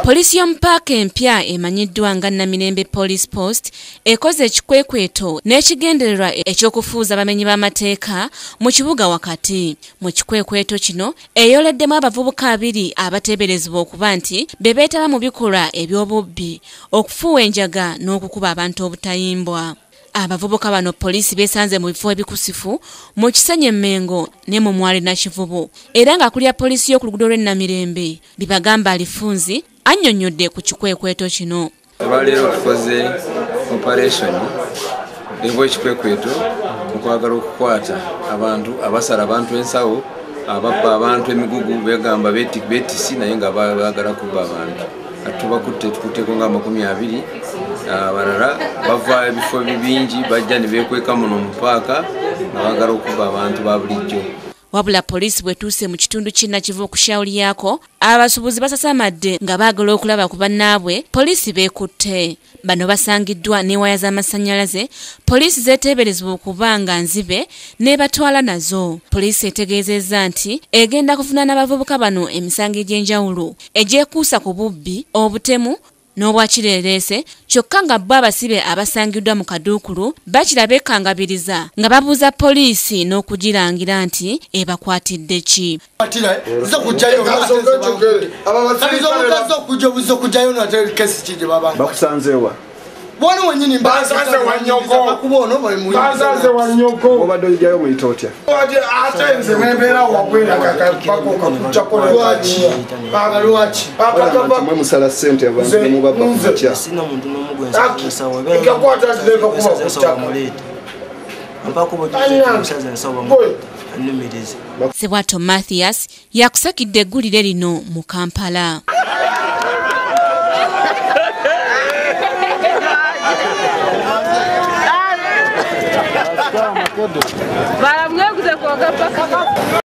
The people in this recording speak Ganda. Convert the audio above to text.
Polisi y'omupaaka empya emanyiddwa nga Namirembe Police Post ekoze ekikwekweto n'ekigendererwa ekyokufuuza abamenyi b'amateeka mu kibuga wakati. Mu kikwekweto kino eyoleddemu abavubuka 2 abateeberezebwa okuba nti be beetaba mu bikolwa eby'obubbi, okufuuwa enjaga n'okukuba abantu obutayimbwa. Abavubuka bano polisi besanze mu bifo ebikusifu mu Kisenyi Mengo ne mu Mwale na Kivubu, era nga kulya polisi y'oku luguudo lw'e Namirembe bibagamba alifunzi annyonnyodde ku kikwekweto kino. Leero tukoze operation evo ekikwekweto okwagala okukwata abantu abasala abantu ensawo abappa abantu emigugu begamba betisi naye nga baagala kuba abantu tubakutte tukutteko nga 20 abalala bava ebifo bingi bajja ne beekweka muno mu paaka nga baagala okuba abantu ba bulijjo. Wabula polisi bwetuuse mu kitundu kinna kivu ku shawuli yako abasuubuzi basasamadde nga baagala okulaba ku bannaabwe polisi beekutte. Bano basangiddwa n'ewaya z'amasannyalaze polisi zeeteeberezebwa okuba nga nzibe n'ebatwala nazo. Polisi etegeezezza nti egenda kuvunaana abavubuka bano emisango egy'enjawulo egyekuusa ku bubbi, obutemu n'obwakireereese, kyokka nga bo abasibe abasangiddwa mu kaduukulu bakiraba ekkangabiriza nga babuuza polisi n'okugirangira nti ebakwatidde ki. Bakusanzeewa Bono wenyini bazaze wanyoko bakubono bali mu bazaze wanyoko obadde ojjayo mu itotya atenze wembera wakwera kakako kakuchako lwachi mwe musala ssente abantu mubaba kucha sina muntu n'omugwensa nsawo bera ikakwata zileka kuba kuchako mpako bojja musaza nsawo annemereze. Sebwato Mathias yakusakidde eggulire lino mu Kampala. Baramweguze kwa gapaka